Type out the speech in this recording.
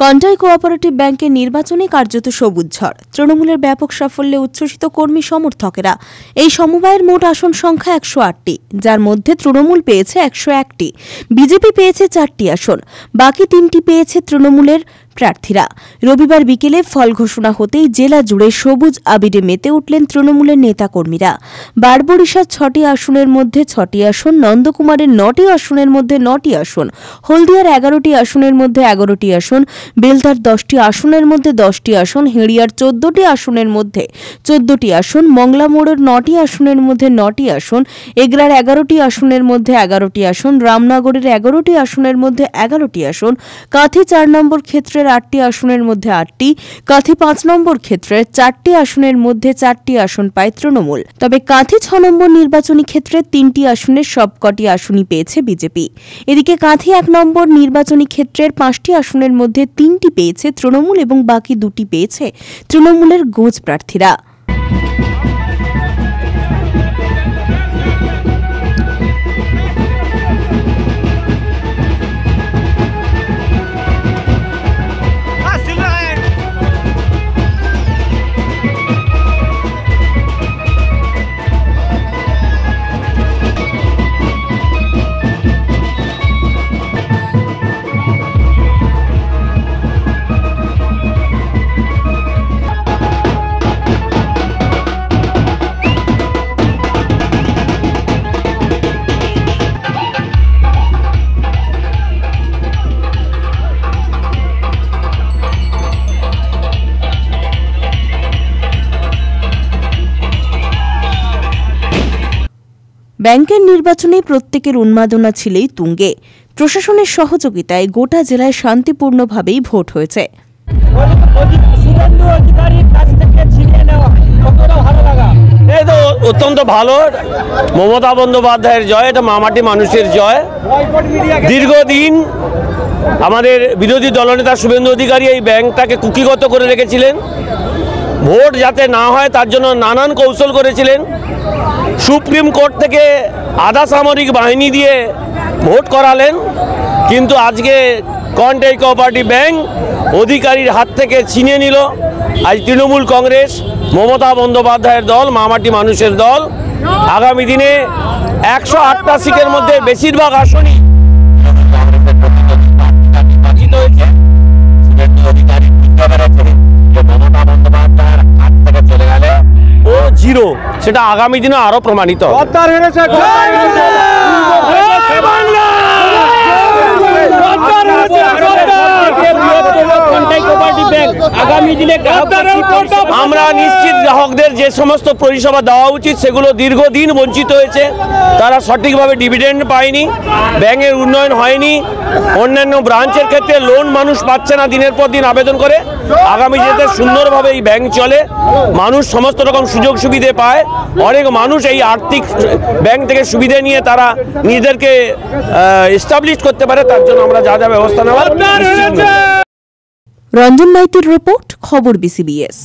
Contai cooperative ব্যাংকের নির্বাচনে কার্যত সবুজ ঝড়। তৃণমূলের ব্যাপক সাফল্যে উচ্ছ্বসিত কর্মী সমর্থকেরা। এই সমবায়ের মোট আসন সংখ্যা 108টি, যার মধ্যে তৃণমূল পেয়েছে 101টি, বিজেপি পেয়েছে 4টি আসন, বাকি 3টি পেয়েছে তৃণমূলের প্রার্থীরা। রবিবার বিকেলে ফল ঘোষণা হতেই জেলা জুড়ে সবুজ আবিরে মেতে উঠলেন তৃণমূলের নেতাকর্মীরা। বারবরিশার 6টি আসনের মধ্যে 6টি আসন, নন্দকুমারের 9টি আসনের মধ্যে 9টি আসন, হলদিয়ার 11টি আসনের মধ্যে 11টি আসন, বেলদার 10টি আসনের মধ্যে 10টি আসন, হেড়িয়ার 14টি আসনের মধ্যে 14টি আসন, মংলা মোড়ের 9টি আসনের মধ্যে 9টি আসন, এগরার 11টি আসনের মধ্যে 11টি আসন, রামনগরের 11টি আসনের মধ্যে 11টি আসন, কাঁথি 4 নম্বর ক্ষেত্রের 8টি আসনের মধ্যে 8টি, কাঁথি 5 নম্বর ক্ষেত্রের 4টি আসনের মধ্যে 4টি আসন পায় তৃণমূল। তবে কাঁথি 6 নম্বর নির্বাচনী ক্ষেত্রে 3টি আসনের সবকটি আসনই পেয়েছে বিজেপি। এদিকে কাঁথি 1 নম্বর নির্বাচনী ক্ষেত্রের 5টি আসনের মধ্যে 3টি পেয়েছে তৃণমূল এবং বাকি 2টি পেয়েছে তৃণমূলের গোজ প্রার্থীরা। ব্যাংকের নির্বাচনে প্রত্যেকের উন্মাদনা ছিলই তুঙ্গে। প্রশাসনের সহযোগিতায় গোটা জেলায় শান্তিপূর্ণভাবেই ভোট হয়েছে। অত্যন্ত ভালো। মমতা বন্দ্যোপাধ্যায়ের জয়, এটা মামাটি মানুষের জয়। দীর্ঘদিন আমাদের বিরোধী দলনেতা শুভেন্দু অধিকারী এই ব্যাংকটাকে কুক্ষিগত করে রেখেছিলেন। ভোট যাতে না হয় তার জন্য নানান কৌশল করেছিলেন। সুপ্রিম কোর্ট থেকে আধা সামরিক বাহিনী দিয়ে ভোট করালেন, কিন্তু আজকে কন্টাই কোঅপারেটিভ ব্যাংক অধিকারীর হাত থেকে ছিনিয়ে নিল। আজ তৃণমূল কংগ্রেস, মমতা বন্দ্যোপাধ্যায়ের দল, মামাটি মানুষের দল আগামী দিনে 108টা সিটের মধ্যে বেশিরভাগ আসনই নির্বাচিত হয়েছে। ও জিরো, সেটা আগামী দিনে আরো প্রমাণিত। আমরা নিশ্চিত গ্রাহকদের যে সমস্ত পরিষেবা দেওয়া উচিত সেগুলো দীর্ঘদিন বঞ্চিত হয়েছে। তারা সঠিকভাবে ডিভিডেন্ড পায়নি, ব্যাংকের উন্নয়ন হয়নি, অন্যান্য ব্রাঞ্চের ক্ষেত্রে লোন মানুষ পাচ্ছে না দিনের পর দিন আবেদন করে। আগামী দিনে সুন্দরভাবে এই ব্যাংক চলে, মানুষ সমস্ত রকম সুযোগ সুবিধে পায়। অনেক মানুষ এই আর্থিক ব্যাংক থেকে সুবিধে নিয়ে তারা নিজেদেরকে এস্টাবলিশ করতে পারে, তার জন্য আমরা যা যা ব্যবস্থা নেওয়ার। রঞ্জন মাইতির রিপোর্ট, খবর BCBS।